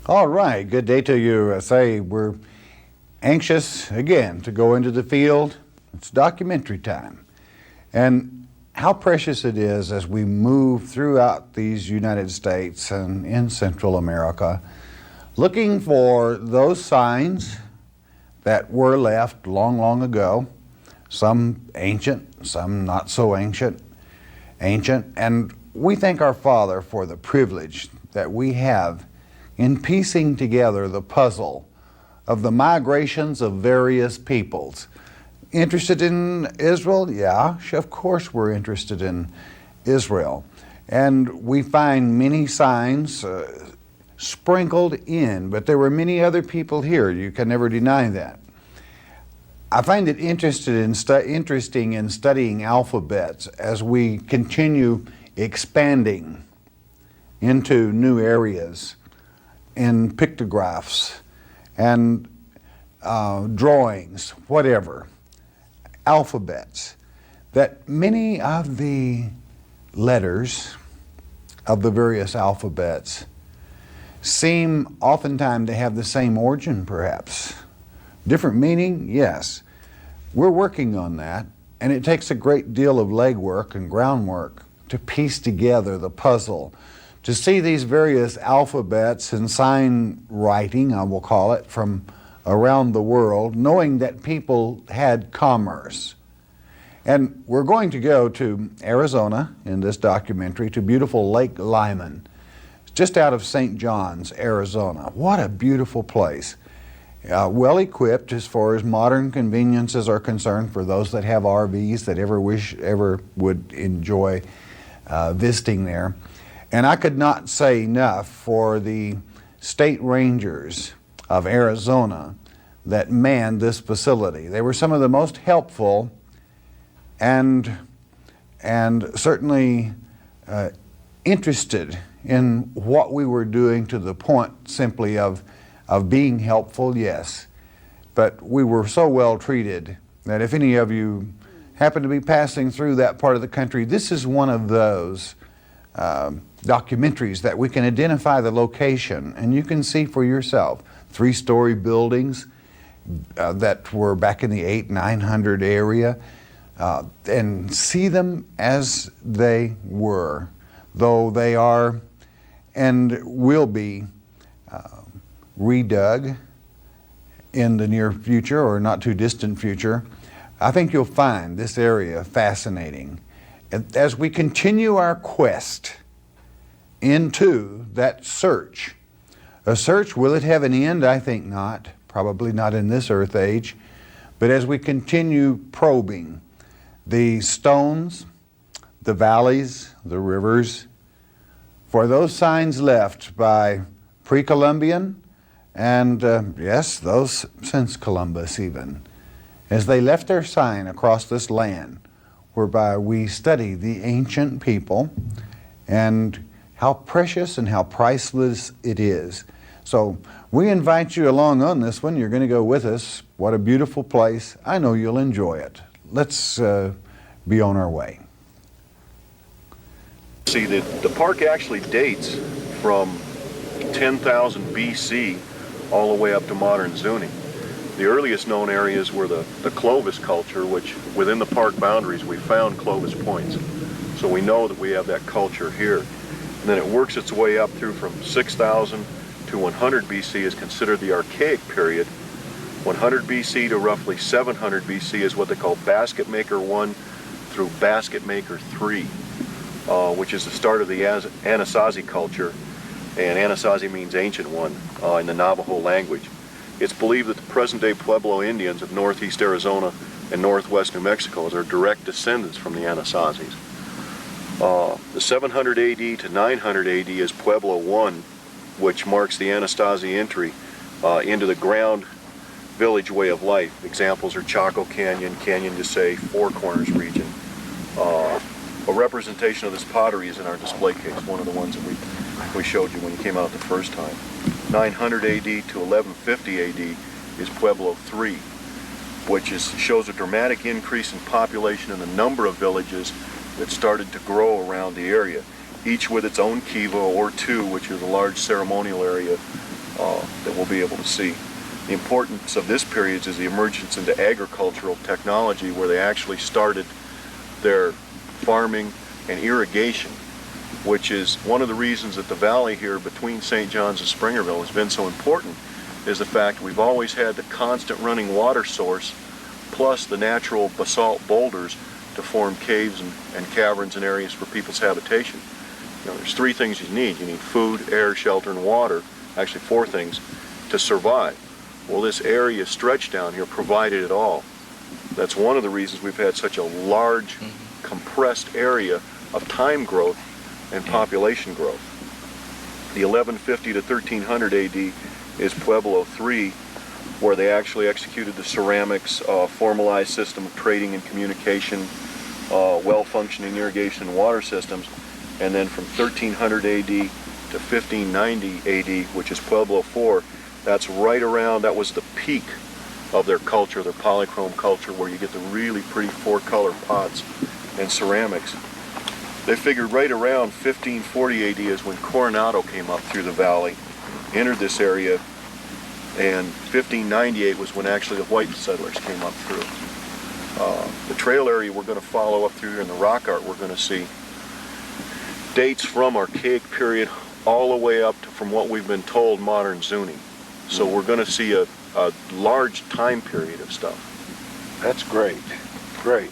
All right, good day to you. I say we're anxious again to go into the field. It's documentary time. And how precious it is as we move throughout these United States and in Central America, looking for those signs that were left long, long ago, some ancient, some not so ancient, and we thank our Father for the privilege that we have in piecing together the puzzle of the migrations of various peoples. Interested in Israel? Yeah, of course we're interested in Israel. And we find many signs sprinkled in, but there were many other people here. You can never deny that. I find it interesting in studying alphabets as we continue expanding into new areas in pictographs and drawings, whatever, alphabets, that many of the letters of the various alphabets seem oftentimes to have the same origin, perhaps. Different meaning, yes. We're working on that, and it takes a great deal of legwork and groundwork to piece together the puzzle, to see these various alphabets and sign writing, I will call it, from around the world, knowing that people had commerce. And we're going to go to Arizona in this documentary, to beautiful Lake Lyman, just out of St. John's, Arizona. What a beautiful place. Well equipped as far as modern conveniences are concerned for those that have RVs that ever would enjoy visiting there. And I could not say enough for the state rangers of Arizona that manned this facility. They were some of the most helpful and certainly interested in what we were doing, to the point simply of being helpful, yes. But we were so well treated that if any of you happen to be passing through that part of the country, this is one of those documentaries that we can identify the location, and you can see for yourself 3-story buildings that were back in the 800-900 area, and see them as they were, though they are and will be redug in the near future or not too distant future. I think you'll find this area fascinating. As we continue our quest into that search, a search, will it have an end? I think not. Probably not in this earth age. But as we continue probing the stones, the valleys, the rivers, for those signs left by pre-Columbian and, yes, those since Columbus even, as they left their sign across this land, whereby we study the ancient people and how precious and how priceless it is. So we invite you along on this one. You're going to go with us. What a beautiful place. I know you'll enjoy it. Let's be on our way. See, the park actually dates from 10,000 BC all the way up to modern Zuni. The earliest known areas were the Clovis culture, which within the park boundaries we found Clovis points. So we know that we have that culture here. And then it works its way up through from 6,000 to 100 BC is considered the Archaic period. 100 BC to roughly 700 BC is what they call Basket Maker 1 through Basket Maker 3, which is the start of the Anasazi culture. And Anasazi means ancient one in the Navajo language. It's believed that the present-day Pueblo Indians of northeast Arizona and northwest New Mexico are direct descendants from the Anasazis. The 700 AD to 900 AD is Pueblo I, which marks the Anasazi entry into the ground village way of life. Examples are Chaco Canyon, Canyon de Say, Four Corners region. A representation of this pottery is in our display case, one of the ones that we showed you when you came out the first time. 900 AD to 1150 AD is Pueblo III, which shows a dramatic increase in population and the number of villages that started to grow around the area, each with its own kiva or two, which is a large ceremonial area that we'll be able to see. The importance of this period is the emergence into agricultural technology, where they actually started their farming and irrigation, which is one of the reasons that the valley here between St. John's and Springerville has been so important, is the fact we've always had the constant running water source plus the natural basalt boulders to form caves and caverns and areas for people's habitation. You know, there's three things you need. You need food, air, shelter, and water. Actually, four things to survive. Well, this area stretched down here provided it all. That's one of the reasons we've had such a large, compressed area of time growth and population growth. The 1150 to 1300 AD is Pueblo III, where they actually executed the ceramics, formalized system of trading and communication, well-functioning irrigation and water systems. And then from 1300 AD to 1590 AD, which is Pueblo IV, that's right around, that was the peak of their culture, their polychrome culture, where you get the really pretty four-color pots and ceramics. They figured right around 1540 AD is when Coronado came up through the valley, entered this area, and 1598 was when actually the white settlers came up through. The trail area we're going to follow up through here in the rock art, we're going to see dates from archaic period all the way up to, from what we've been told, modern Zuni. So we're going to see a large time period of stuff. That's great. Great.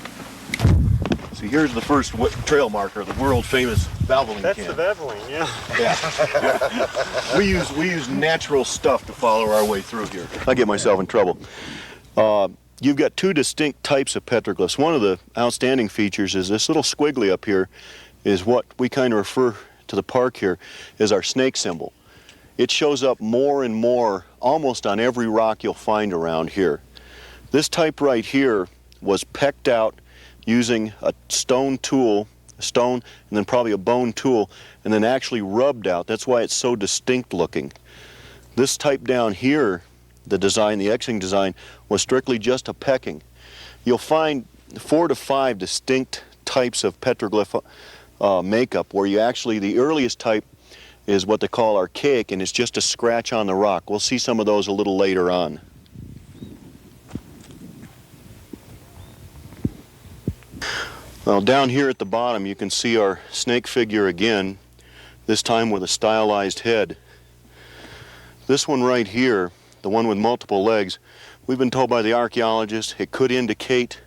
See, here's the first trail marker, the world famous Valvoline That's can. the Valvoline, yeah. Yeah. we use natural stuff to follow our way through here. I get myself in trouble. You've got two distinct types of petroglyphs. One of the outstanding features is this little squiggly up here is what we kind of refer to the park here as our snake symbol. It shows up more and more almost on every rock you'll find around here. This type right here was pecked out using a stone tool, and then probably a bone tool, and then actually rubbed out. That's why it's so distinct looking. This type down here, the design, the Xing design, was strictly just a pecking. You'll find 4 to 5 distinct types of petroglyph makeup, where you actually, the earliest type is what they call archaic, and it's just a scratch on the rock. We'll see some of those a little later on. Well, down here at the bottom you can see our snake figure again, this time with a stylized head. This one right here, the one with multiple legs, we've been told by the archaeologists it could indicate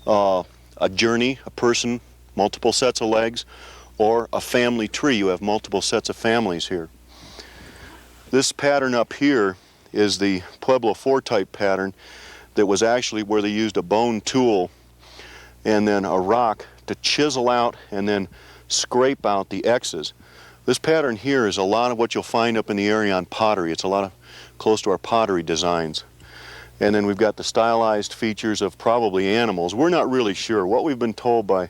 a journey, a person, multiple sets of legs, or a family tree. You have multiple sets of families here. This pattern up here is the Pueblo IV type pattern that was actually where they used a bone tool and then a rock to chisel out and then scrape out the X's. This pattern here is a lot of what you'll find up in the area on pottery. It's a lot of close to our pottery designs. And then we've got the stylized features of probably animals. We're not really sure. What we've been told by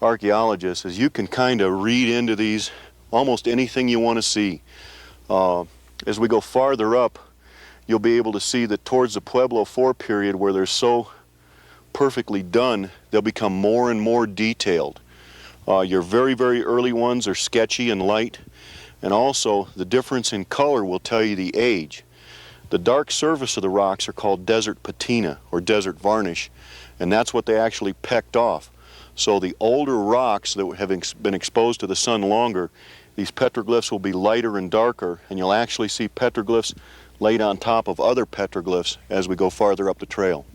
archaeologists is you can kind of read into these almost anything you want to see. As we go farther up, you'll be able to see that towards the Pueblo IV period, where they're so perfectly done, they'll become more and more detailed. Your very, very early ones are sketchy and light, and also the difference in color will tell you the age. The dark surface of the rocks are called desert patina, or desert varnish, and that's what they actually pecked off. So the older rocks that have been exposed to the sun longer, these petroglyphs will be lighter and darker, and you'll actually see petroglyphs laid on top of other petroglyphs as we go farther up the trail.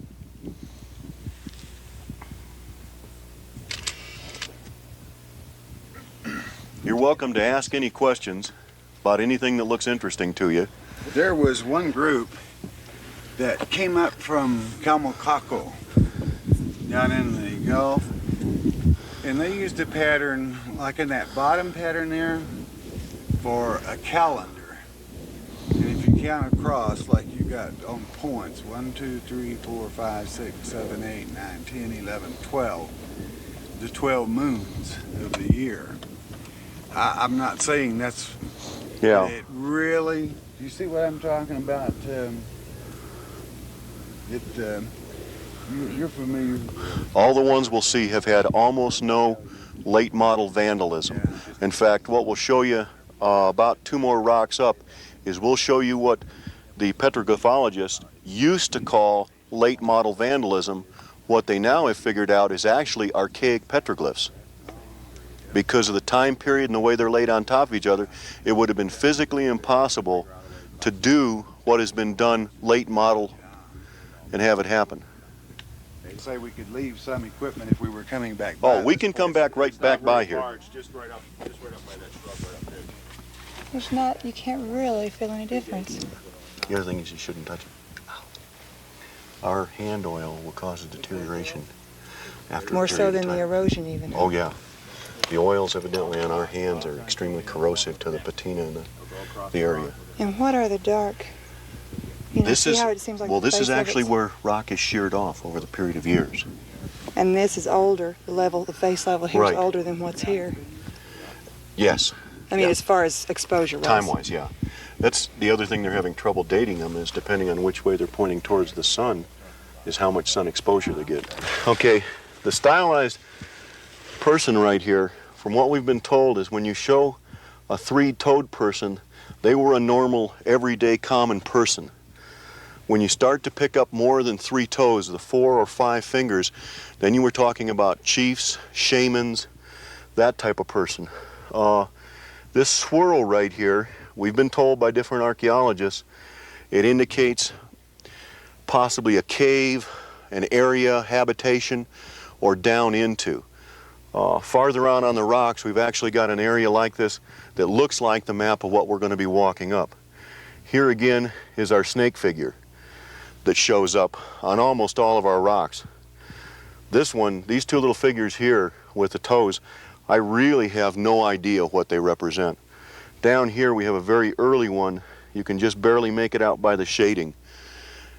You're welcome to ask any questions about anything that looks interesting to you. There was one group that came up from Calmocaco down in the Gulf, and they used a pattern like in that bottom pattern there for a calendar. And if you count across, like you got on points, 1, 2, 3, 4, 5, 6, 7, 8, 9, 10, 11, 12, the 12 moons of the year. I'm not saying that's, Yeah. it really, you see what I'm talking about? You're familiar. All the ones we'll see have had almost no late model vandalism. Yeah. In fact, what we'll show you about 2 more rocks up is we'll show you what the petroglyphologists used to call late model vandalism. What they now have figured out is actually archaic petroglyphs. Because of the time period and the way they're laid on top of each other, it would have been physically impossible to do what has been done late model and have it happen. They say we could leave some equipment if we were coming back by. Oh, we can come back right back by here. Just right up by that shrub right up there. There's not, you can't really feel any difference. The other thing is you shouldn't touch it. Our hand oil will cause a deterioration after More a so period of than the time. erosion even. Oh yeah. The oils evidently on our hands are extremely corrosive to the patina in the area. And what are the dark? You know, This see is, how it seems like well, the this base is of actually it's- where rock is sheared off over the period of years. And this is older. The level, the face level here is Right. older than what's here. Yes, I mean, Yeah. as far as exposure wise. time-wise, yeah. That's the other thing they're having trouble dating them, is depending on which way they're pointing towards the sun, is how much sun exposure they get. Okay, the stylized person right here, from what we've been told, is when you show a three-toed person, they were a normal, everyday, common person. When you start to pick up more than 3 toes, the 4 or 5 fingers, then you were talking about chiefs, shamans, that type of person. This swirl right here, we've been told by different archaeologists, it indicates possibly a cave, an area, habitation, or down into. Farther on the rocks, we've actually got an area like this that looks like the map of what we're going to be walking up. Here again is our snake figure that shows up on almost all of our rocks. This one, these 2 little figures here with the toes, I really have no idea what they represent. Down here we have a very early one. You can just barely make it out by the shading.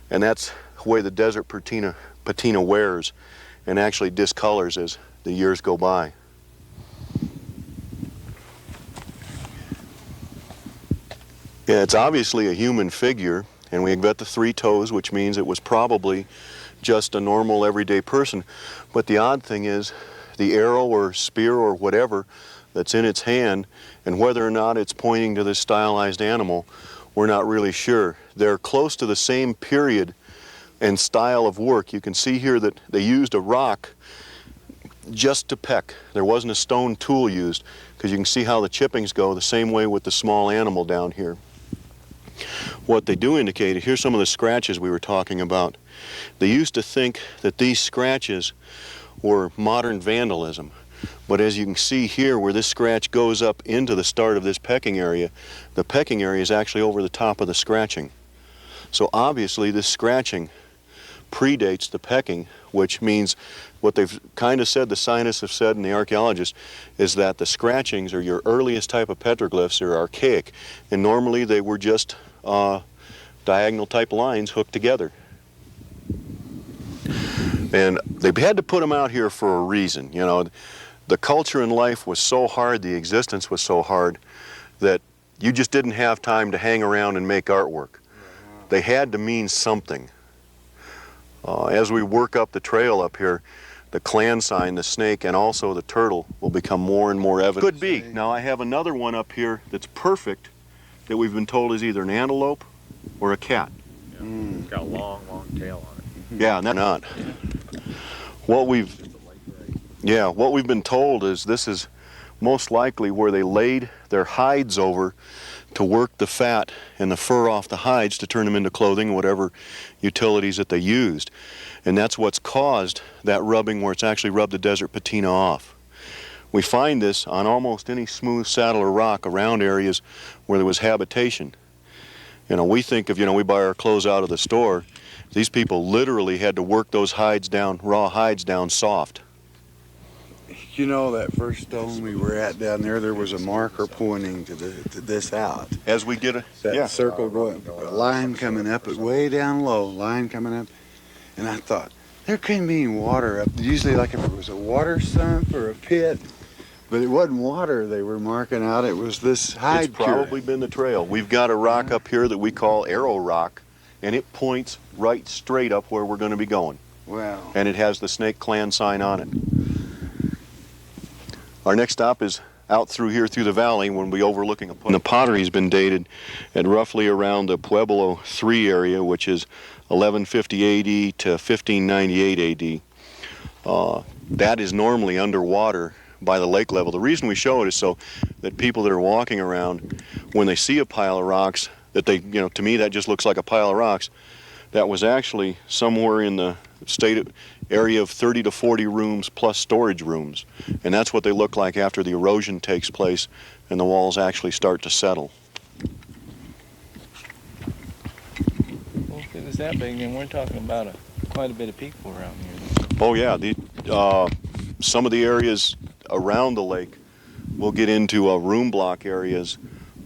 And that's the way the desert patina wears and actually discolors as the years go by. Yeah, it's obviously a human figure, and we've got the 3 toes, which means it was probably just a normal everyday person. But the odd thing is, the arrow or spear or whatever that's in its hand, and whether or not it's pointing to this stylized animal, we're not really sure. They're close to the same period and style of work. You can see here that they used a rock just to peck. There wasn't a stone tool used, because you can see how the chippings go the same way with the small animal down here. What they do indicate, here's some of the scratches we were talking about. They used to think that these scratches were modern vandalism. But as you can see here, where this scratch goes up into the start of this pecking area, the pecking area is actually over the top of the scratching. So obviously this scratching predates the pecking, which means what they've kind of said, the scientists have said and the archaeologists, is that the scratchings are your earliest type of petroglyphs. They're archaic, and normally they were just diagonal type lines hooked together. And they had to put them out here for a reason. You know, the culture and life was so hard, the existence was so hard, that you just didn't have time to hang around and make artwork. They had to mean something. As we work up the trail up here, the clan sign, the snake, and also the turtle will become more and more evident. Could be. Now I have another one up here that's perfect, that we've been told is either an antelope or a cat. Yeah. It's got a long, long tail on it. Yeah, not. What we've been told is this is most likely where they laid their hides over to work the fat and the fur off the hides to turn them into clothing and whatever utilities that they used. And that's what's caused that rubbing, where it's actually rubbed the desert patina off. We find this on almost any smooth saddle or rock around areas where there was habitation. You know, we think of, we buy our clothes out of the store. These people literally had to work those hides down, raw hides down soft. You know, that first stone we were at down there was a marker pointing to this out. As we get That circle going, a line coming up, way down low, line coming up. And I thought, there couldn't be any water up. Usually, like if it was a water sump or a pit, but it wasn't water they were marking out. It was this hide. It's probably been the trail. We've got a rock up here that we call Arrow Rock, and it points right straight up where we're going to be going. Wow. And it has the Snake Clan sign on it. Our next stop is out through here through the valley when we overlooking a the pottery's been dated at roughly around the Pueblo III area, which is 1150 AD to 1598 AD. That is normally underwater by the lake level. The reason we show it is so that people that are walking around, when they see a pile of rocks, that they, you know, to me that just looks like a pile of rocks. That was actually somewhere in the state area of 30 to 40 rooms plus storage rooms. And that's what they look like after the erosion takes place and the walls actually start to settle. Well, if it was that big, then we're talking about quite a bit of people around here. Oh yeah, some of the areas around the lake will get into room block areas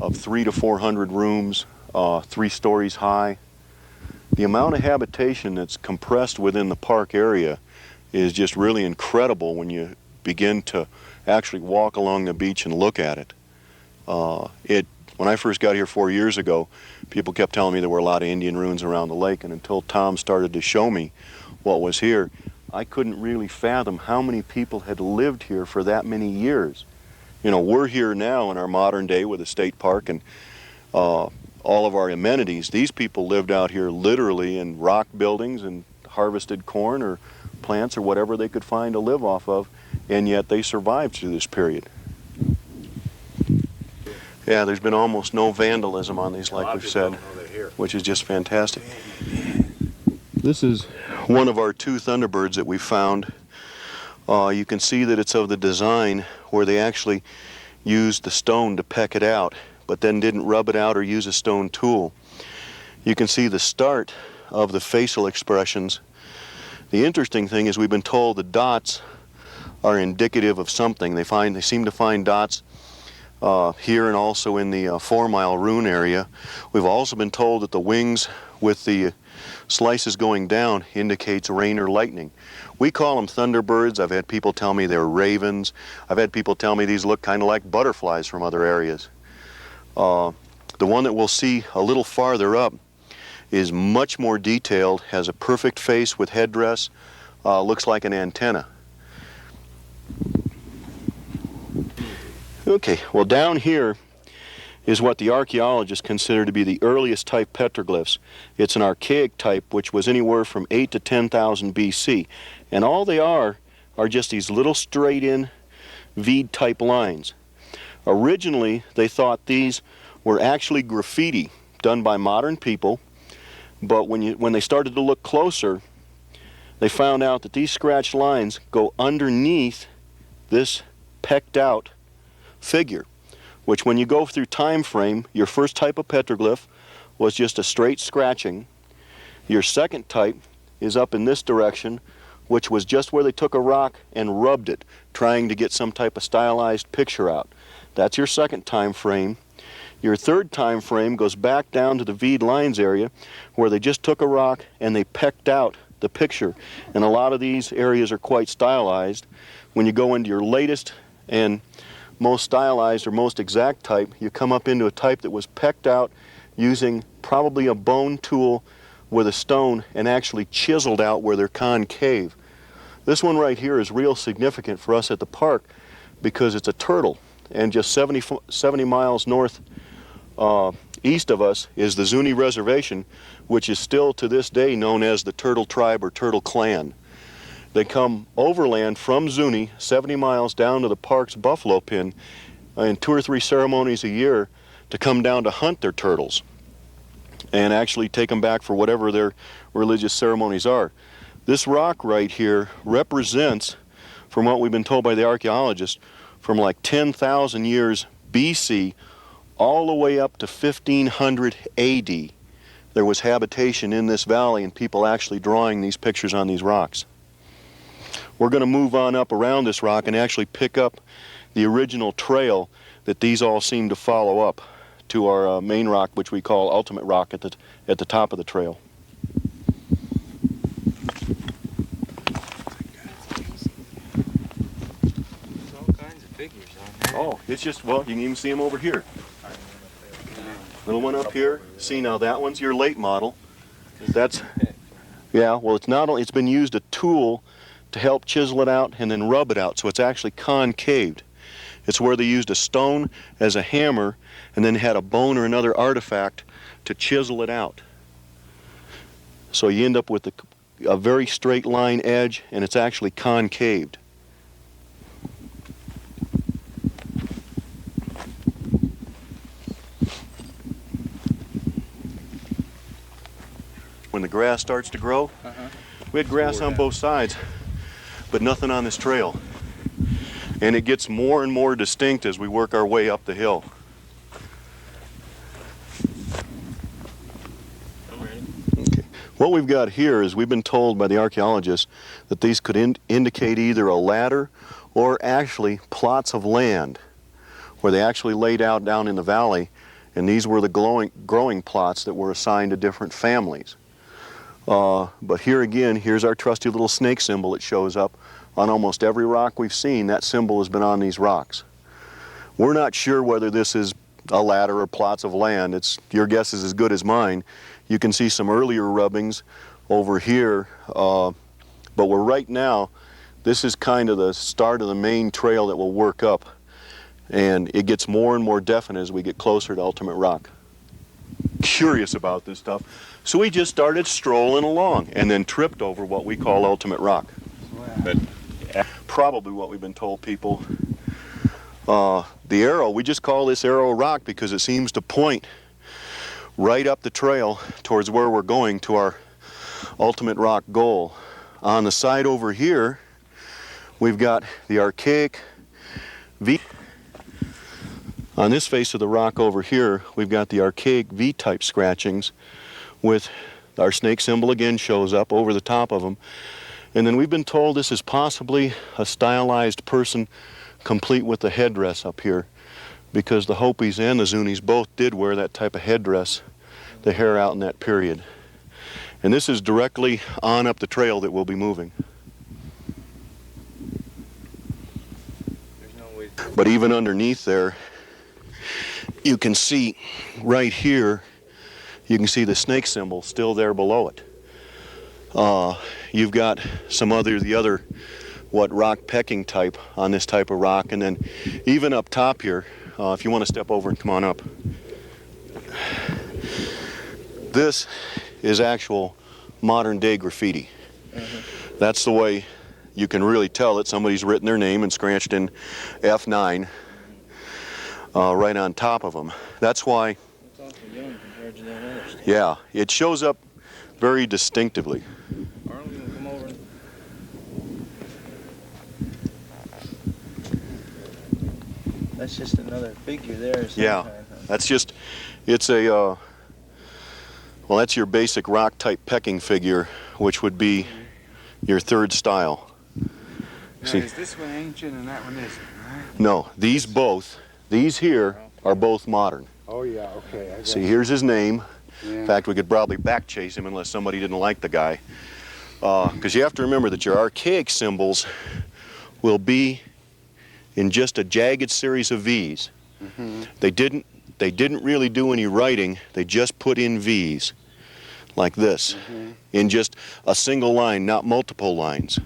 of 300 to 400 rooms, 3 stories high. The amount of habitation that's compressed within the park area is just really incredible when you begin to actually walk along the beach and look at it. When I first got here 4 years ago, people kept telling me there were a lot of Indian ruins around the lake, and until Tom started to show me what was here, I couldn't really fathom how many people had lived here for that many years. You know, we're here now in our modern day with a state park and all of our amenities. These people lived out here literally in rock buildings and harvested corn or plants or whatever they could find to live off of, and yet they survived through this period. Yeah, there's been almost no vandalism on these, like we've said, which is just fantastic. This is one of our 2 Thunderbirds that we found. You can see that it's of the design where they actually used the stone to peck it out, but then didn't rub it out or use a stone tool. You can see the start of the facial expressions. The interesting thing is we've been told the dots are indicative of something. They seem to find dots here and also in the 4 Mile Rune area. We've also been told that the wings with the slices going down indicates rain or lightning. We call them thunderbirds. I've had people tell me they're ravens. I've had people tell me these look kind of like butterflies from other areas. The one that we'll see a little farther up is much more detailed, has a perfect face with headdress, looks like an antenna. Okay, well down here is what the archaeologists consider to be the earliest type petroglyphs. It's an archaic type which was anywhere from 8 to 10,000 BC. And all they are just these little straight-in V type lines. Originally, they thought these were actually graffiti done by modern people, but when they started to look closer, they found out that these scratched lines go underneath this pecked out figure, which when you go through time frame, your first type of petroglyph was just a straight scratching. Your second type is up in this direction, which was just where they took a rock and rubbed it, trying to get some type of stylized picture out. That's your second time frame. Your third time frame goes back down to the V'd lines area where they just took a rock and they pecked out the picture. And a lot of these areas are quite stylized. When you go into your latest and most stylized or most exact type, you come up into a type that was pecked out using probably a bone tool with a stone and actually chiseled out where they're concave. This one right here is real significant for us at the park because it's a turtle. And just 70 miles north east of us is the Zuni Reservation, which is still to this day known as the Turtle Tribe or Turtle Clan. They come overland from Zuni, 70 miles down to the park's buffalo pen in 2 or 3 ceremonies a year to come down to hunt their turtles and actually take them back for whatever their religious ceremonies are. This rock right here represents, from what we've been told by the archaeologists, from like 10,000 years BC all the way up to 1500 AD. There was habitation in this valley and people actually drawing these pictures on these rocks. We're going to move on up around this rock and actually pick up the original trail that these all seem to follow up to our main rock, which we call Ultimate Rock at the top of the trail. Oh, it's just, well, you can even see them over here. Little one up here. See, now that one's your late model. That's, yeah, well, it's not only, it's been used a tool to help chisel it out and then rub it out, so it's actually concaved. It's where they used a stone as a hammer and then had a bone or another artifact to chisel it out. So you end up with a very straight line edge, and it's actually concaved. When the grass starts to grow, we had grass on both sides, but nothing on this trail. And it gets more and more distinct as we work our way up the hill. Okay. What we've got here is we've been told by the archaeologists that these could indicate either a ladder or actually plots of land where they actually laid out down in the valley, and these were the growing plots that were assigned to different families. But here again, here's our trusty little snake symbol that shows up on almost every rock we've seen. That symbol has been on these rocks. We're not sure whether this is a ladder or plots of land. Your guess is as good as mine. You can see some earlier rubbings over here, but right now, this is kind of the start of the main trail that will work up, and it gets more and more definite as we get closer to Ultimate Rock. Curious about this stuff, so we just started strolling along and then tripped over what we call Ultimate Rock. But probably what we've been told people. The arrow, we just call this arrow rock because it seems to point right up the trail towards where we're going to our Ultimate Rock goal. On the side over here, we've got the archaic V. On this face of the rock over here, we've got the archaic V-type scratchings with our snake symbol again shows up over the top of them. And then we've been told this is possibly a stylized person complete with the headdress up here, because the Hopis and the Zunis both did wear that type of headdress, the hair out in that period. And this is directly on up the trail that we'll be moving. But even underneath there, you can see right here, you can see the snake symbol still there below it. You've got the other rock pecking type on this type of rock, and then even up top here, if you want to step over and come on up, this is actual modern day graffiti. That's the way you can really tell that somebody's written their name and scratched in F9 right on top of them. That's why, It's awful young compared to that other stuff. yeah, it shows up very distinctively. Arnold, you wanna come over? That's just another figure there. Of some Yeah, kind, huh? that's just, it's a, well, that's your basic rock type pecking figure, which would be your third style. Now, See, is this one ancient and that one isn't, right? no, these here are both modern. Oh, yeah, okay. I got See, you. here's his name. Yeah. In fact, we could probably back chase him unless somebody didn't like the guy. Because you have to remember that your archaic symbols will be in just a jagged series of V's. They didn't really do any writing. They just put in V's like this in just a single line, not multiple lines.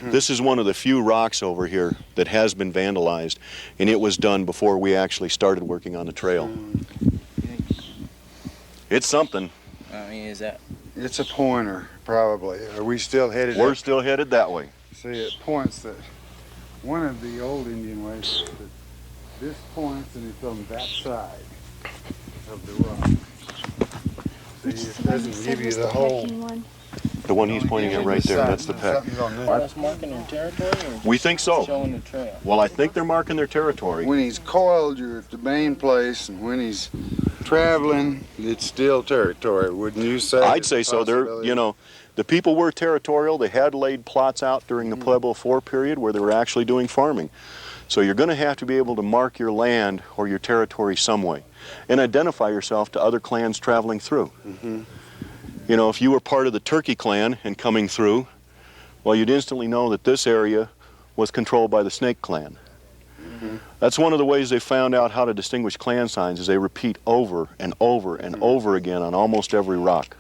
This is one of the few rocks over here that has been vandalized, and it was done before we actually started working on the trail. It's something. I mean, is that? It's a pointer, probably. Are we still headed We're up? still headed that way. See, it points that one of the old Indian ways that this points and it's on that side of the rock. See, it doesn't give you the whole... The one he's pointing at right there, that's the peck. Something's on this. That's marking their territory, or just We think so. showing the trail? Well, I think they're marking their territory. When he's coiled, you're at the main place, and when he's traveling, it's still territory, wouldn't you say? I'd say so. They're, Possibility? you know, the people were territorial. They had laid plots out during the Pueblo IV period where they were actually doing farming. So you're going to have to be able to mark your land or your territory some way and identify yourself to other clans traveling through. You know, if you were part of the Turkey clan and coming through, well, you'd instantly know that this area was controlled by the Snake clan. That's one of the ways they found out how to distinguish clan signs, is they repeat over and over and over again on almost every rock.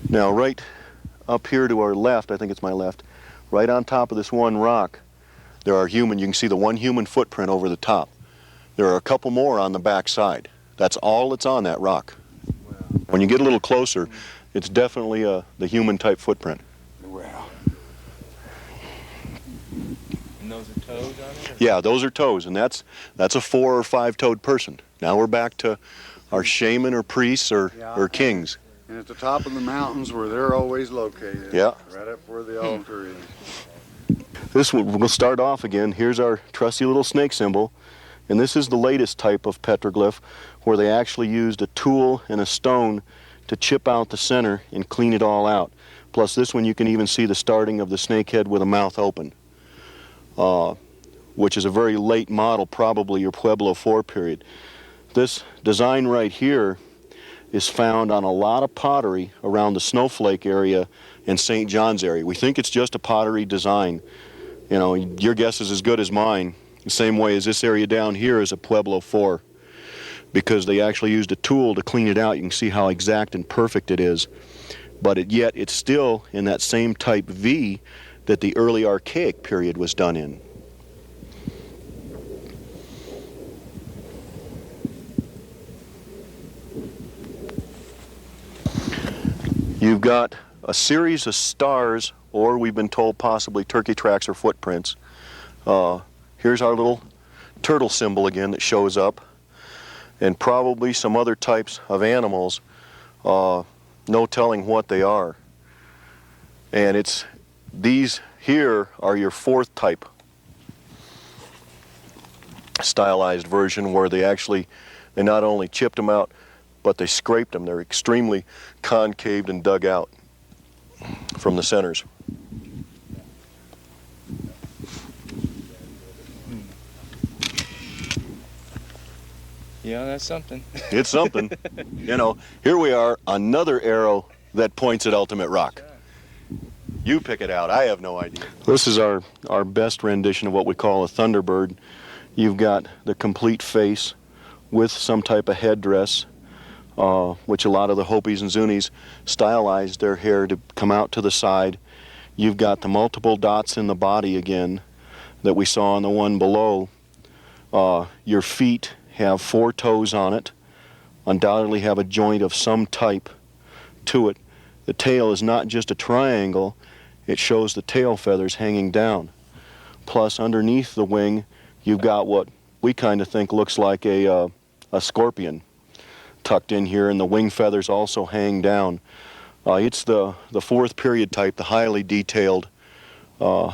Now, right up here to our left, I think it's my left, right on top of this one rock, there are human, you can see the one human footprint over the top. There are a couple more on the back side. That's all that's on that rock. When you get a little closer, it's definitely the human type footprint. Wow. And those are toes on it? Or? Yeah, those are toes, and that's a 4 or 5 toed person. Now we're back to our shaman or priests or kings. And at the top of the mountains where they're always located. Yeah. Right up where the altar is. This one, we'll start off again. Here's our trusty little snake symbol. And this is the latest type of petroglyph where they actually used a tool and a stone to chip out the center and clean it all out. Plus this one you can even see the starting of the snake head with a mouth open, which is a very late model, probably your Pueblo IV period. This design right here is found on a lot of pottery around the Snowflake area and St. John's area. We think it's just a pottery design. You know, your guess is as good as mine. The same way as this area down here is a Pueblo IV, because they actually used a tool to clean it out. You can see how exact and perfect it is. But yet it's still in that same type V that the early Archaic period was done in. You've got a series of stars, or we've been told possibly turkey tracks or footprints. Here's our little turtle symbol again that shows up, and probably some other types of animals, no telling what they are. And it's these here are your 4th type stylized version, where they not only chipped them out, but they scraped them. They're extremely concaved and dug out from the centers. Yeah, that's something. It's something. You know, here we are, another arrow that points at Ultimate Rock. You pick it out. I have no idea. This is our best rendition of what we call a Thunderbird. You've got the complete face with some type of headdress, which a lot of the Hopis and Zunis stylized their hair to come out to the side. You've got the multiple dots in the body again that we saw on the one below. Your feet have 4 toes on it, undoubtedly have a joint of some type to it. The tail is not just a triangle, it shows the tail feathers hanging down. Plus underneath the wing you've got what we kind of think looks like a scorpion tucked in here, and the wing feathers also hang down. It's the 4th period type, the highly detailed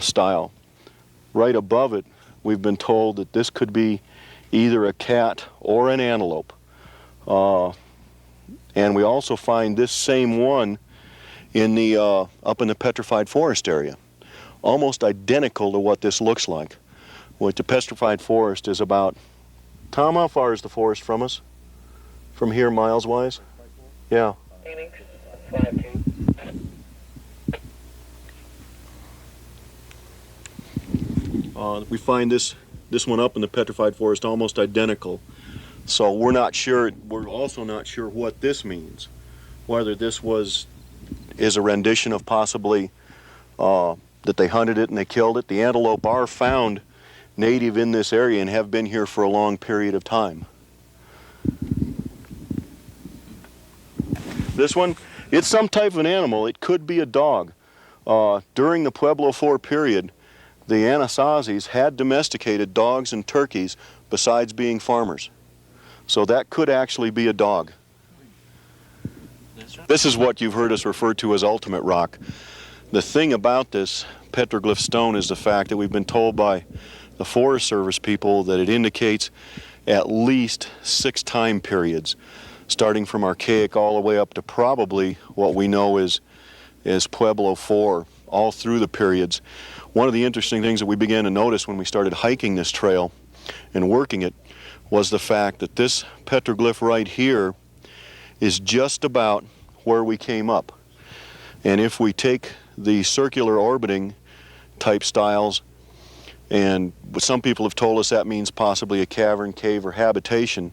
style. Right above it we've been told that this could be either a cat or an antelope. And we also find this same one in the up in the petrified forest area, almost identical to what this looks like. Which the petrified forest is about, Tom, how far is the forest from us? From here, miles wise? Yeah. We find this one up in the petrified forest almost identical. So we're not sure. We're also not sure what this means. Whether this is a rendition of possibly that they hunted it and they killed it. The antelope are found native in this area and have been here for a long period of time. This one, it's some type of an animal. It could be a dog. During the Pueblo IV period, the Anasazis had domesticated dogs and turkeys besides being farmers. So that could actually be a dog. That's right. This is what you've heard us refer to as Ultimate Rock. The thing about this petroglyph stone is the fact that we've been told by the Forest Service people that it indicates at least 6 time periods, starting from Archaic all the way up to probably what we know is Pueblo IV, all through the periods. One of the interesting things that we began to notice when we started hiking this trail and working it was the fact that this petroglyph right here is just about where we came up. And if we take the circular orbiting type styles, and some people have told us that means possibly a cavern, cave, or habitation,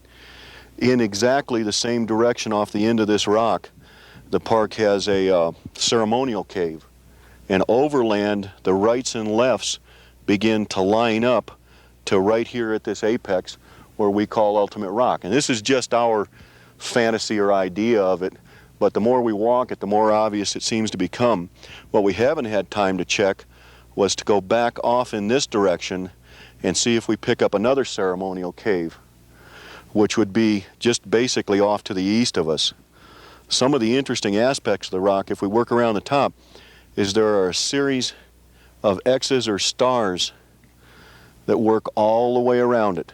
in exactly the same direction off the end of this rock, the park has a ceremonial cave. And overland, the rights and lefts begin to line up to right here at this apex where we call Ultimate Rock. And this is just our fantasy or idea of it, but the more we walk it, the more obvious it seems to become. What we haven't had time to check was to go back off in this direction and see if we pick up another ceremonial cave, which would be just basically off to the east of us. Some of the interesting aspects of the rock, if we work around the top, is there are a series of X's or stars that work all the way around it,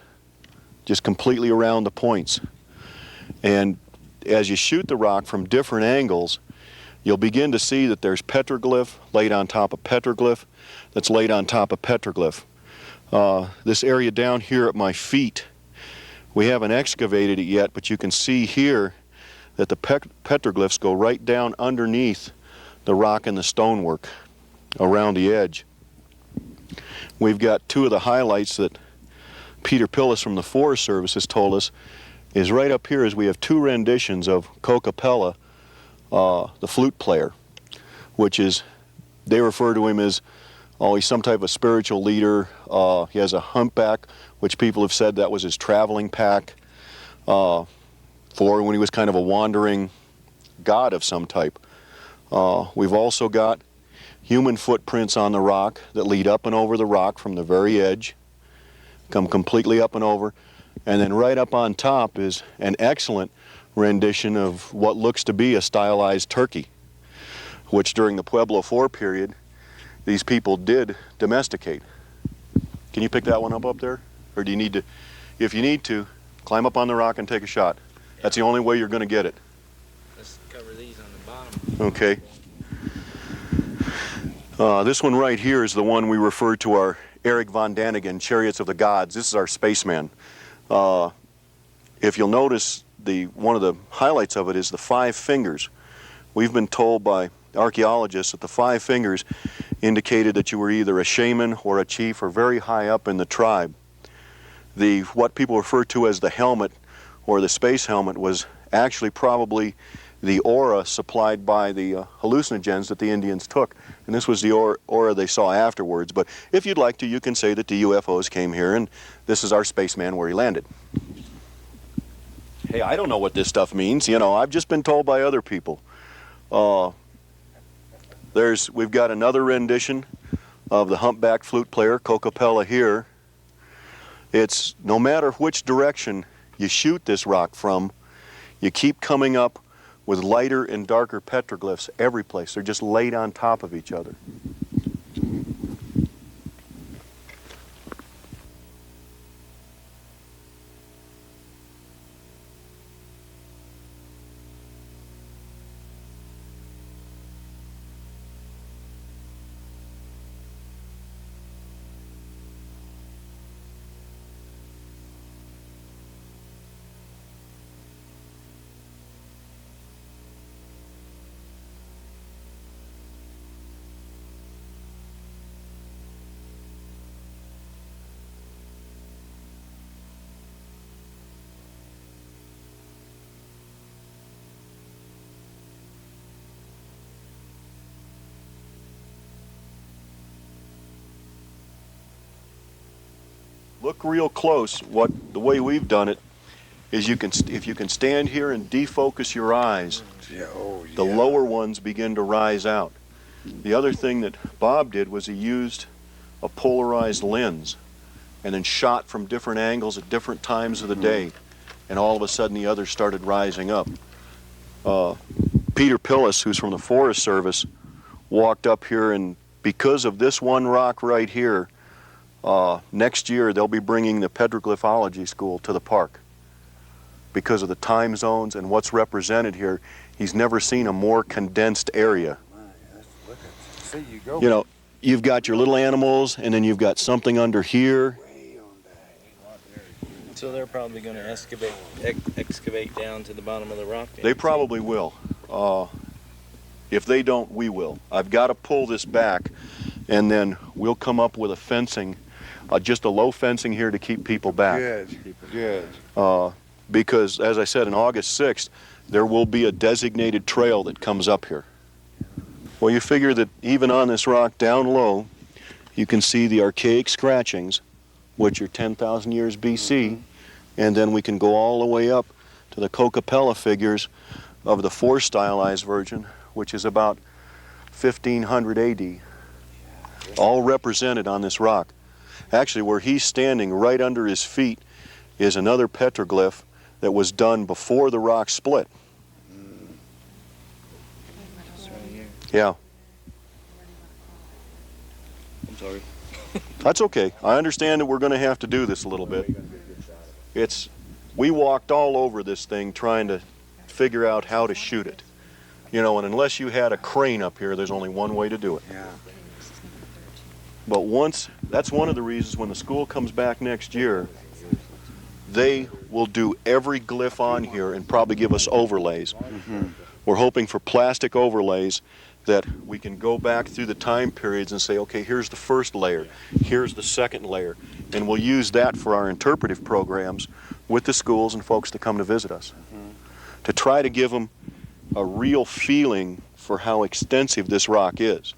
just completely around the points. And as you shoot the rock from different angles, you'll begin to see that there's petroglyph laid on top of petroglyph that's laid on top of petroglyph. This area down here at my feet, we haven't excavated it yet, but you can see here that the petroglyphs go right down underneath the rock and the stonework around the edge. We've got two of the highlights that Peter Pillis from the Forest Service has told us is right up here, as we have two renditions of Kokopela, the flute player, which is, they refer to him as, oh, he's some type of spiritual leader. He has a humpback, which people have said that was his traveling pack for when he was kind of a wandering god of some type. We've also got human footprints on the rock that lead up and over the rock from the very edge, come completely up and over, and then right up on top is an excellent rendition of what looks to be a stylized turkey, which during the Pueblo IV period these people did domesticate. Can you pick that one up there? Or do you need to, if you need to, climb up on the rock and take a shot. That's the only way you're going to get it. Let's cover these on the bottom. Okay. This one right here is the one we refer to our Eric von Daniken, Chariots of the Gods. This is our spaceman. If you'll notice, one of the highlights of it is the 5 fingers. We've been told by archaeologists that the 5 fingers indicated that you were either a shaman or a chief or very high up in the tribe. What people refer to as the helmet or the space helmet was actually probably the aura supplied by the hallucinogens that the Indians took. And this was the aura they saw afterwards. But if you'd like to, you can say that the UFOs came here and this is our spaceman where he landed. Hey, I don't know what this stuff means. You know, I've just been told by other people. We've got another rendition of the humpback flute player, Kokopela, here. It's no matter which direction you shoot this rock from, you keep coming up with lighter and darker petroglyphs every place. They're just laid on top of each other. Look real close. The way we've done it is if you can stand here and defocus your eyes, the lower ones begin to rise out. The other thing that Bob did was he used a polarized lens and then shot from different angles at different times of the day, and all of a sudden the others started rising up. Peter Pillis, who's from the Forest Service, walked up here, and because of this one rock right here, next year they'll be bringing the Petroglyphology School to the park. Because of the time zones and what's represented here, he's never seen a more condensed area. You know, you've got your little animals, and then you've got something under here. So they're probably going to excavate down to the bottom of the rock. They probably will. If they don't, we will. I've got to pull this back, and then we'll come up with a fencing, just a low fencing here to keep people back. Good, good. Because, as I said, on August 6th, there will be a designated trail that comes up here. Well, you figure that even on this rock down low, you can see the archaic scratchings, which are 10,000 years BC, and then we can go all the way up to the Cocapella figures of the 4 stylized version, which is about 1500 AD, all represented on this rock. Actually, where he's standing right under his feet is another petroglyph that was done before the rock split. Yeah. I'm sorry. That's okay. I understand that we're going to have to do this a little bit. We walked all over this thing trying to figure out how to shoot it. You know, and unless you had a crane up here, there's only one way to do it. Yeah. But that's one of the reasons when the school comes back next year, they will do every glyph on here and probably give us overlays. We're hoping for plastic overlays that we can go back through the time periods and say, okay, here's the first layer, here's the second layer, and we'll use that for our interpretive programs with the schools and folks that come to visit us, to try to give them a real feeling for how extensive this rock is.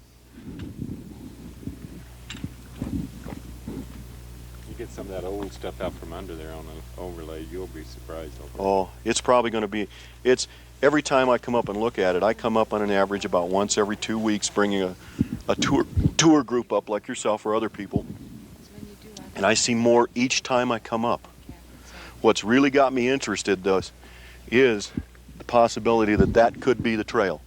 You get some of that old stuff out from under there on the overlay, you'll be surprised over it. Oh, it's probably going to be, every time I come up and look at it, I come up on an average about once every 2 weeks bringing a tour group up like yourself or other people, and I see more each time I come up. What's really got me interested, though, is the possibility that that could be the trail.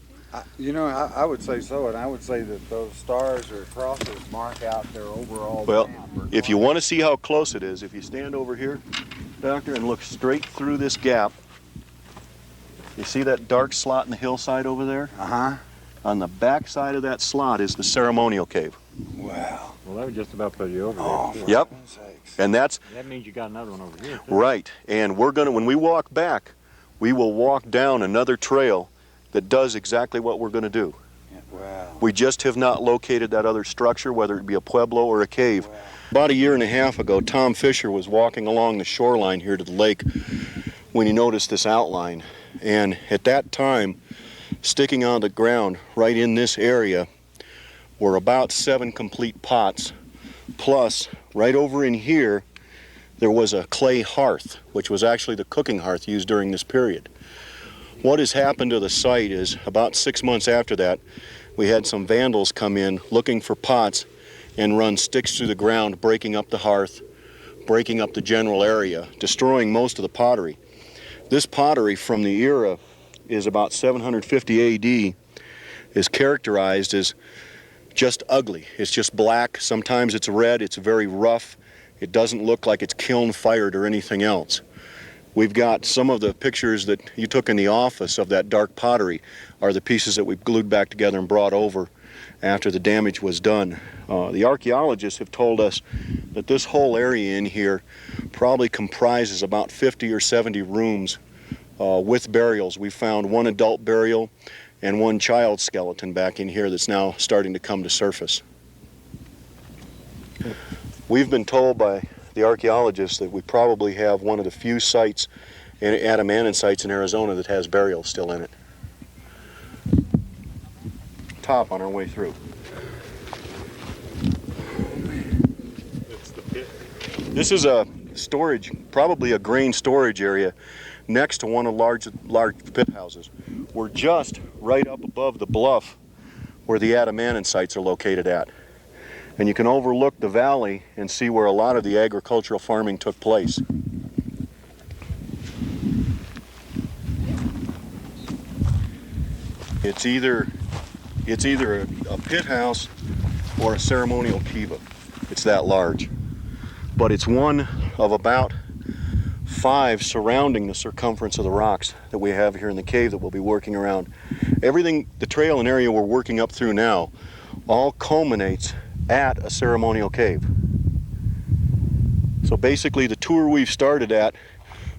You know, I would say so, and I would say that those stars or crosses mark out their overall Well, map. if you want to see how close it is, if you stand over here, Doctor, and look straight through this gap, you see that dark slot in the hillside over there? Uh-huh. On the back side of that slot is the ceremonial cave. Wow. Well, that would just about put you over Oh, there. for Yep. heaven's sakes. And that's That means you got another one over here. right. And we're going to, when we walk back, we will walk down another trail that does exactly what we're going to do. Yeah, wow. We just have not located that other structure, whether it be a pueblo or a cave. About a year and a half ago, Tom Fisher was walking along the shoreline here to the lake when he noticed this outline. And at that time, sticking on the ground right in this area were about 7 complete pots. Plus, right over in here, there was a clay hearth, which was actually the cooking hearth used during this period. What has happened to the site is about 6 months after that, we had some vandals come in looking for pots and run sticks through the ground, breaking up the hearth, breaking up the general area, destroying most of the pottery. This pottery from the era is about 750 AD, is characterized as just ugly. It's just black. Sometimes it's red. It's very rough. It doesn't look like it's kiln fired or anything else. We've got some of the pictures that you took in the office of that dark pottery are the pieces that we've glued back together and brought over after the damage was done. The archaeologists have told us that this whole area in here probably comprises about 50 or 70 rooms with burials. We found one adult burial and one child skeleton back in here that's now starting to come to surface. We've been told by the archaeologists that we probably have one of the few sites, Adamanan sites in Arizona, that has burials still in it. Top on our way through. It's the pit. This is a storage, probably a grain storage area next to one of large pit houses. We're just right up above the bluff where the Adamanan sites are located at. And you can overlook the valley and see where a lot of the agricultural farming took place. It's either a pit house or a ceremonial kiva. It's that large. But it's one of about 5 surrounding the circumference of the rocks that we have here in the cave that we'll be working around. Everything, the trail and area we're working up through now, all culminates at a ceremonial cave. So basically the tour we've started at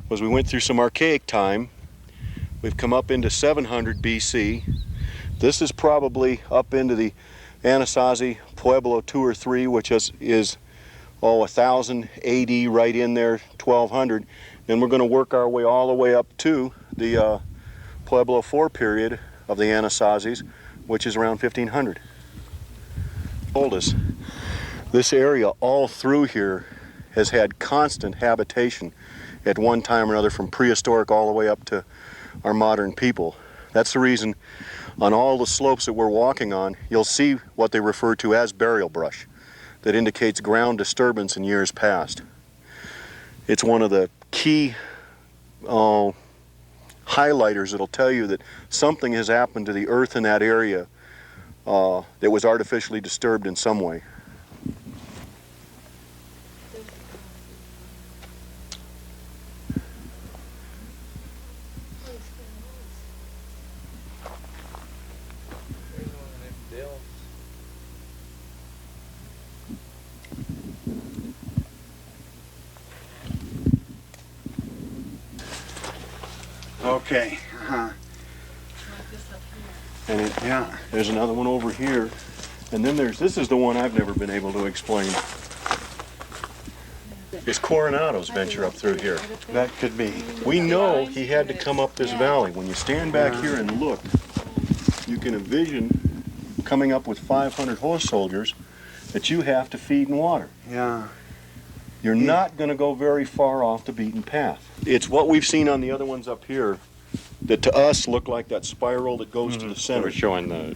was we went through some archaic time. We've come up into 700 BC. This is probably up into the Anasazi Pueblo 2 or 3, which is 1000 AD right in there, 1200. Then we're going to work our way all the way up to the Pueblo 4 period of the Anasazis, which is around 1500. Told us This area all through here has had constant habitation at one time or another, from prehistoric all the way up to our modern people. That's the reason on all the slopes that we're walking on, you'll see what they refer to as burial brush that indicates ground disturbance in years past. It's one of the key highlighters that'll tell you that something has happened to the earth in that area that was artificially disturbed in some way. Okay. And there's another one over here. And then this is the one I've never been able to explain. Is Coronado's venture up through here. That could be. We know he had to come up this valley. When you stand back here and look, you can envision coming up with 500 horse soldiers that you have to feed and water. Yeah. You're not going to go very far off the beaten path. It's what we've seen on the other ones up here that to us look like that spiral that goes to the So center. we're showing the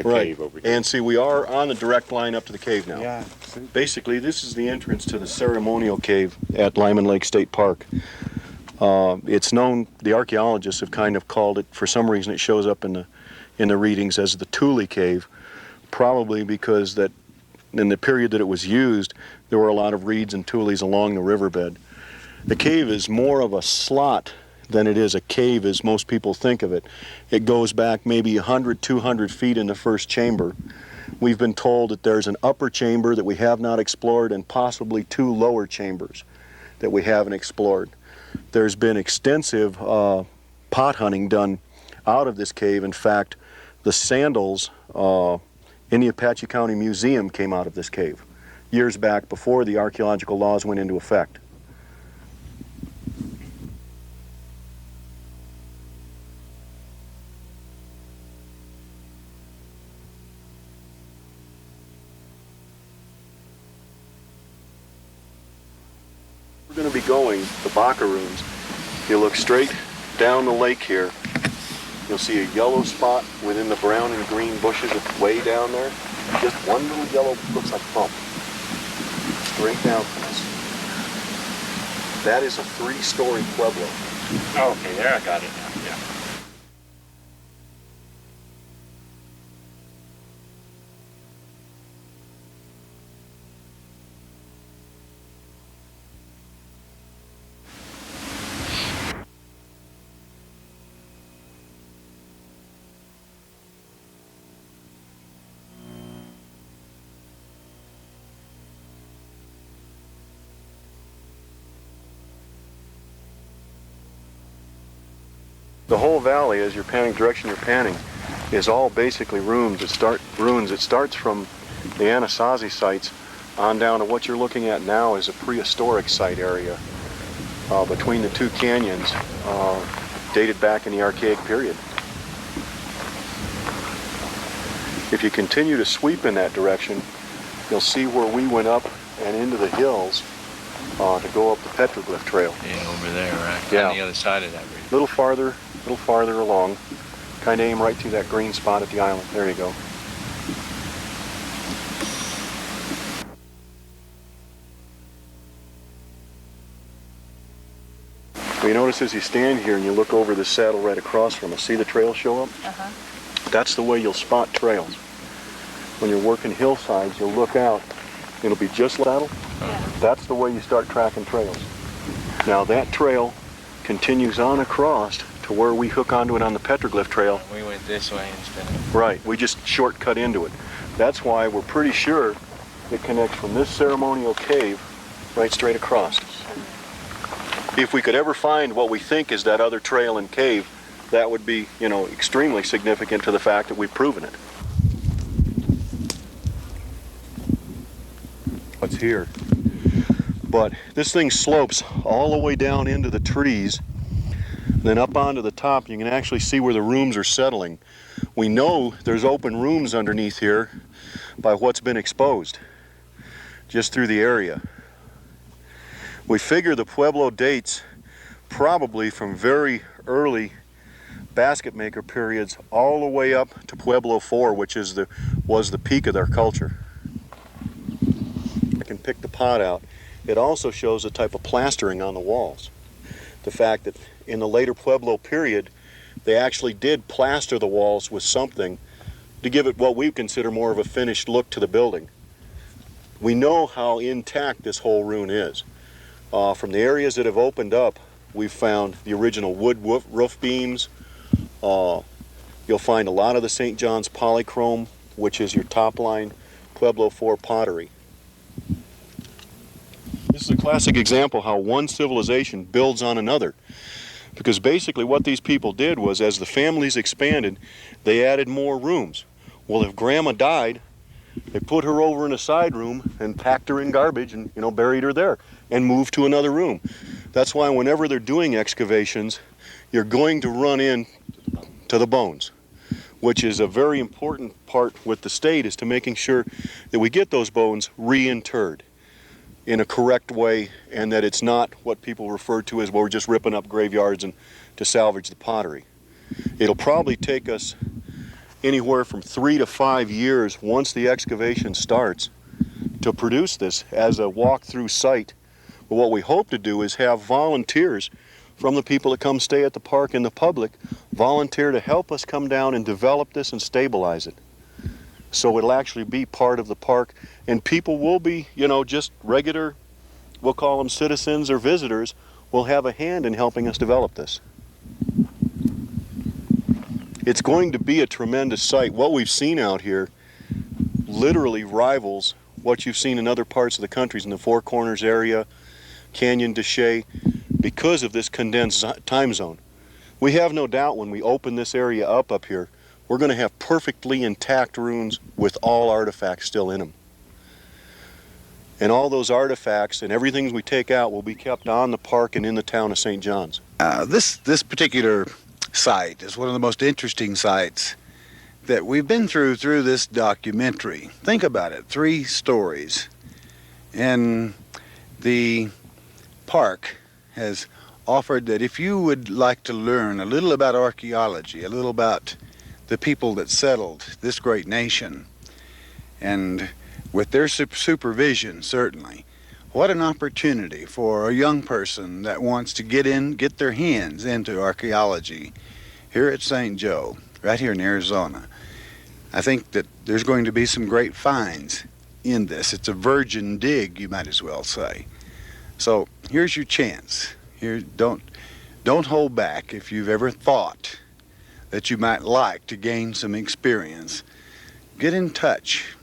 Right. cave over here. And see, we are on the direct line up to the cave now. Yeah. Basically, this is the entrance to the ceremonial cave at Lyman Lake State Park. It's known, the archaeologists have kind of called it, for some reason it shows up in the readings as the Thule Cave, probably because that in the period that it was used, there were a lot of reeds and tules along the riverbed. The cave is more of a slot than it is a cave as most people think of it. It goes back maybe 100, 200 feet in the first chamber. We've been told that there's an upper chamber that we have not explored and possibly 2 lower chambers that we haven't explored. There's been extensive pot hunting done out of this cave. In fact, the sandals in the Apache County Museum came out of this cave years back before the archaeological laws went into effect. We're going to be going the Bakaroons. You look straight down the lake here. You'll see a yellow spot within the brown and green bushes way down there. Just one little yellow, looks like bump. Straight down from us. That is a 3-story pueblo. Okay, there I got it now. Yeah. The whole valley, as you're panning, direction you're panning, is all basically ruins. It starts from the Anasazi sites on down to what you're looking at now is a prehistoric site area between the 2 canyons, dated back in the Archaic period. If you continue to sweep in that direction, you'll see where we went up and into the hills to go up the Petroglyph Trail. Yeah, over there, right? Yeah. On the other side of that ridge. A little farther along. Kind of aim right through that green spot at the island. There you go. Well, you notice as you stand here and you look over the saddle right across from us, see the trail show up? Uh-huh. That's the way you'll spot trails. When you're working hillsides, you'll look out. It'll be just saddle. Yeah. That's the way you start tracking trails. Now that trail continues on across to where we hook onto it on the Petroglyph Trail. We went this way instead of... Right, we just shortcut into it. That's why we're pretty sure it connects from this ceremonial cave right straight across. If we could ever find what we think is that other trail and cave, that would be, extremely significant to the fact that we've proven it. What's here? But this thing slopes all the way down into the trees, then up onto the top. You can actually see where the rooms are settling. We know there's open rooms underneath here by what's been exposed. just through the area. We figure the Pueblo dates probably from very early basket maker periods all the way up to Pueblo 4, which was the peak of their culture. I can pick the pot out. It also shows a type of plastering on the walls. The fact that in the later Pueblo period, they actually did plaster the walls with something to give it what we consider more of a finished look to the building. We know how intact this whole ruin is. From the areas that have opened up, we've found the original wood roof beams. You'll find a lot of the St. John's polychrome, which is your top line Pueblo 4 pottery. This is a classic example how one civilization builds on another. Because basically what these people did was, as the families expanded, they added more rooms. Well, if Grandma died, they put her over in a side room and packed her in garbage and, buried her there and moved to another room. That's why whenever they're doing excavations, you're going to run in to the bones, which is a very important part with the state, is to making sure that we get those bones reinterred in a correct way, and that it's not what people refer to as, well, we're just ripping up graveyards and to salvage the pottery. It'll probably take us anywhere from 3 to 5 years once the excavation starts to produce this as a walk-through site. But what we hope to do is have volunteers from the people that come stay at the park and the public volunteer to help us come down and develop this and stabilize it. So it'll actually be part of the park, and people will be, just regular, we'll call them citizens or visitors, will have a hand in helping us develop this. It's going to be a tremendous site. What we've seen out here literally rivals what you've seen in other parts of the country, in the Four Corners area, Canyon de Chelly, because of this condensed time zone. We have no doubt when we open this area up here, we're going to have perfectly intact ruins with all artifacts still in them. And all those artifacts and everything we take out will be kept on the park and in the town of St. John's. This particular site is one of the most interesting sites that we've been through this documentary. Think about it, 3 stories. And the park has offered that if you would like to learn a little about archaeology, a little about the people that settled this great nation, and with their supervision, certainly, what an opportunity for a young person that wants to get their hands into archaeology here at St. Joe, right here in Arizona. I think that there's going to be some great finds in this. It's a virgin dig, you might as well say. So here's your chance. Here, don't hold back. If you've ever thought that you might like to gain some experience, get in touch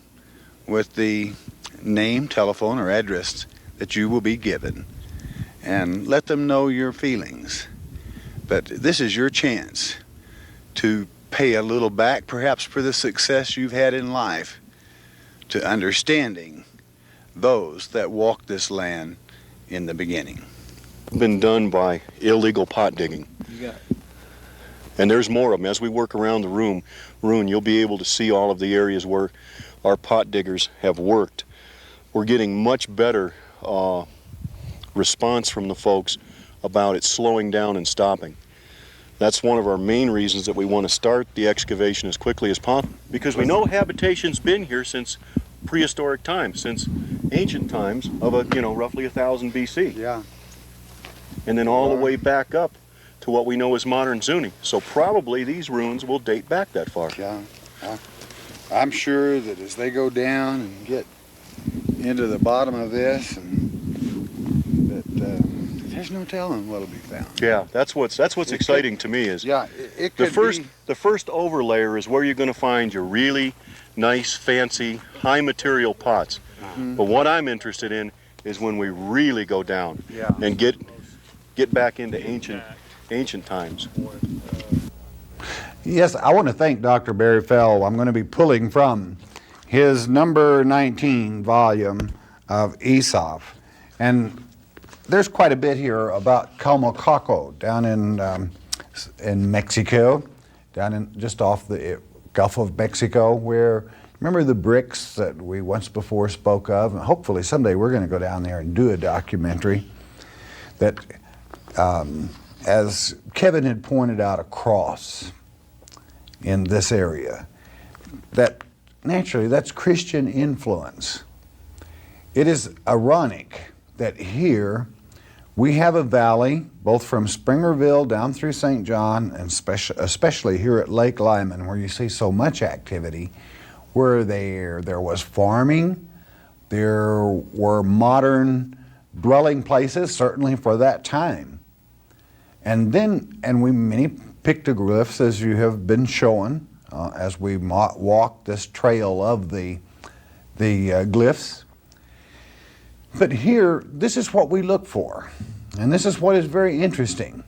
with the name, telephone, or address that you will be given, and let them know your feelings. But this is your chance to pay a little back, perhaps for the success you've had in life, to understanding those that walked this land in the beginning. Been done by illegal pot digging. You got And there's more of them. As we work around the ruin, you'll be able to see all of the areas where our pot diggers have worked. We're getting much better response from the folks about it slowing down and stopping. That's one of our main reasons that we want to start the excavation as quickly as possible, because we know habitation's been here since prehistoric times, since ancient times of roughly 1000 BC. Yeah. And then all the way back up to what we know as modern Zuni. So probably these ruins will date back that far. Yeah. I'm sure that as they go down and get into the bottom of this, and that there's no telling what'll be found. Yeah, that's what's exciting to me is it could the first overlayer is where you're going to find your really nice, fancy, high material pots. Mm-hmm. But what I'm interested in is when we really go down Yeah. and get back into ancient times. Yes, I want to thank Dr. Barry Fell. I'm going to be pulling from his number 19 volume of Aesop. And there's quite a bit here about Calmacaco down in Mexico, down in just off the Gulf of Mexico, where Remember the bricks that we once before spoke of? And hopefully someday we're going to go down there and do a documentary that, as Kevin had pointed out, a cross in this area. That naturally, that's Christian influence. It is ironic that here we have a valley, both from Springerville down through St. John, and especially here at Lake Lyman, where you see so much activity, where there was farming, there were modern dwelling places, certainly for that time. And many pictoglyphs, as you have been shown, as we walk this trail of the glyphs. But here, this is what we look for. And this is what is very interesting.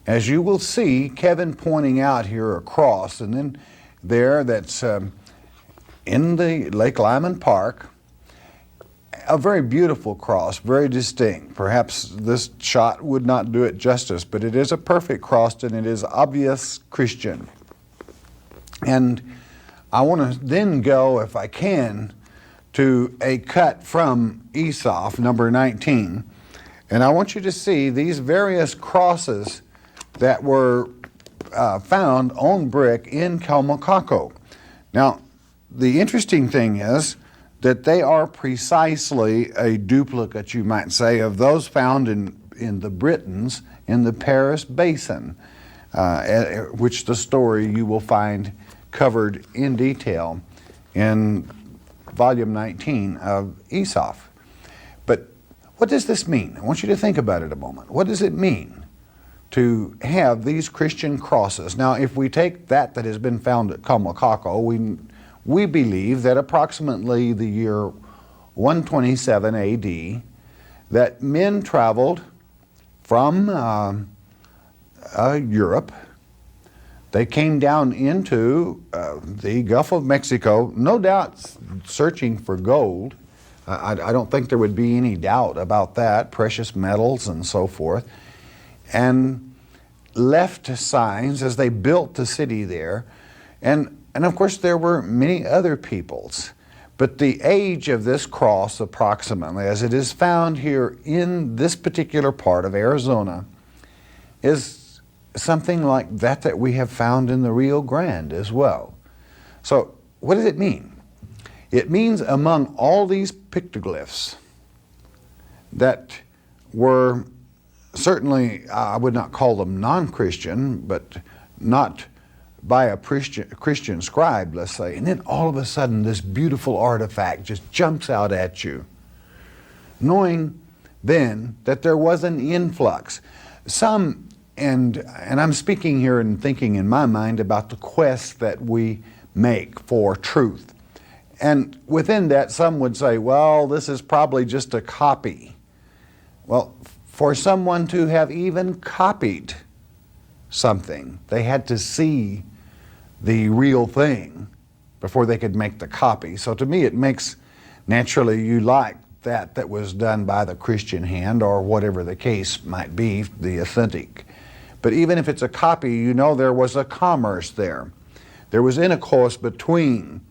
As you will see, Kevin pointing out here a cross, and then there that's in the Lake Lyman Park, a very beautiful cross, very distinct. Perhaps this shot would not do it justice, but it is a perfect cross and it is obvious Christian. And I want to then go, if I can, to a cut from Esoph, number 19. And I want you to see these various crosses that were found on brick in Calmacocco. Now, the interesting thing is that they are precisely a duplicate, you might say, of those found in the Britons in the Paris Basin, which the story you will find covered in detail in volume 19 of Esoph. But what does this mean? I want you to think about it a moment. What does it mean to have these Christian crosses? Now, if we take that has been found at Calmacocco, we believe that approximately the year 127 AD, that men traveled from Europe. They came down into the Gulf of Mexico, no doubt searching for gold. I don't think there would be any doubt about that, precious metals and so forth, and left signs as they built the city there. And of course there were many other peoples. But the age of this cross, approximately, as it is found here in this particular part of Arizona, is something like that we have found in the Rio Grande as well. So what does it mean? It means among all these pictoglyphs that were certainly, I would not call them non-Christian, but not by a Christian scribe, let's say, and then all of a sudden this beautiful artifact just jumps out at you, knowing then that there was an influx. Some, and I'm speaking here and thinking in my mind about the quest that we make for truth. And within that, some would say, well, this is probably just a copy. Well, for someone to have even copied something, they had to see the real thing before they could make the copy. So to me it makes, naturally you like that was done by the Christian hand, or whatever the case might be, the authentic. But even if it's a copy, you know there was a commerce there. There was intercourse between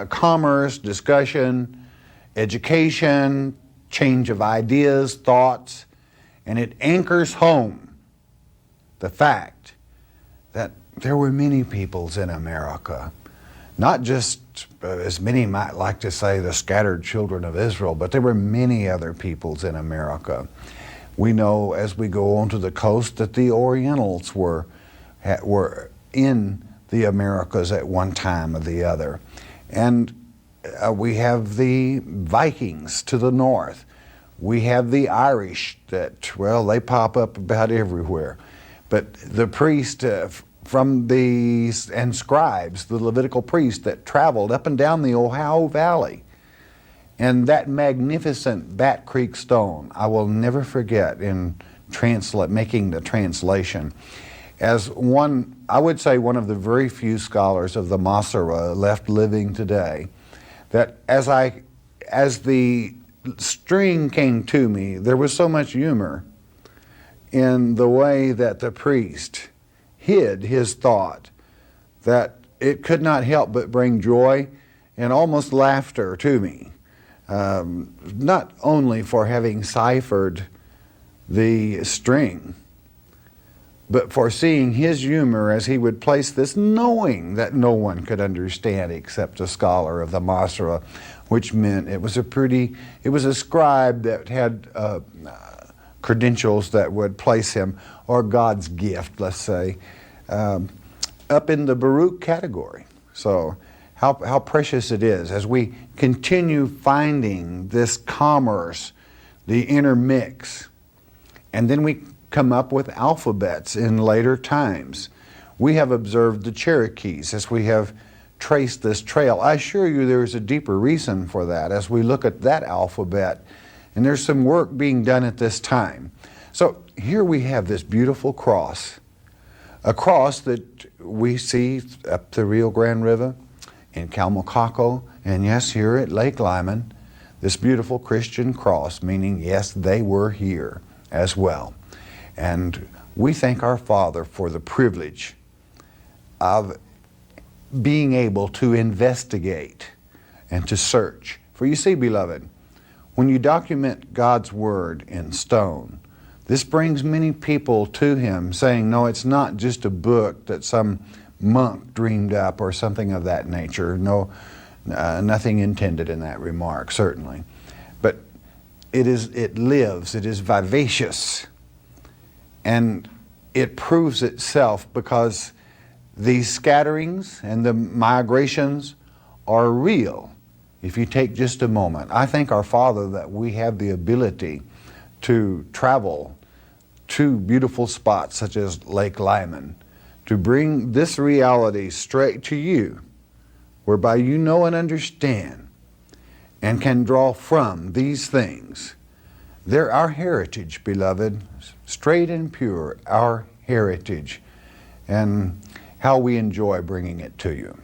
commerce, discussion, education, change of ideas, thoughts, and it anchors home the fact that there were many peoples in America, not just as many might like to say the scattered children of Israel, but there were many other peoples in America. We know as we go on to the coast that the Orientals were in the Americas at one time or the other. And we have the Vikings to the north. We have the Irish that, well, they pop up about everywhere. But the priest and scribes, the Levitical priests that traveled up and down the Ohio Valley. And that magnificent Bat Creek stone, I will never forget in making the translation. As one, I would say one of the very few scholars of the Masorah left living today, that as the string came to me, there was so much humor in the way that the priest hid his thought that it could not help but bring joy and almost laughter to me, not only for having ciphered the string, but for seeing his humor as he would place this, knowing that no one could understand except a scholar of the Masra, which meant it was a scribe that had credentials that would place him, or God's gift, let's say, up in the Baruch category. So how precious it is as we continue finding this commerce, the intermix, and then we come up with alphabets in later times. We have observed the Cherokees as we have traced this trail. I assure you there is a deeper reason for that as we look at that alphabet, and there's some work being done at this time. So here we have this beautiful cross, a cross that we see up the Rio Grande River, in Calmacaco, and yes, here at Lake Lyman, this beautiful Christian cross, meaning yes, they were here as well. And we thank our Father for the privilege of being able to investigate and to search. For you see, beloved, when you document God's Word in stone, this brings many people to Him saying, no, it's not just a book that some monk dreamed up or something of that nature. No, nothing intended in that remark, certainly. But it lives, it is vivacious, and it proves itself because these scatterings and the migrations are real. If you take just a moment, I thank our Father that we have the ability to travel to beautiful spots such as Lake Lyman, to bring this reality straight to you, whereby you know and understand and can draw from these things. They're our heritage, beloved, straight and pure, our heritage, and how we enjoy bringing it to you.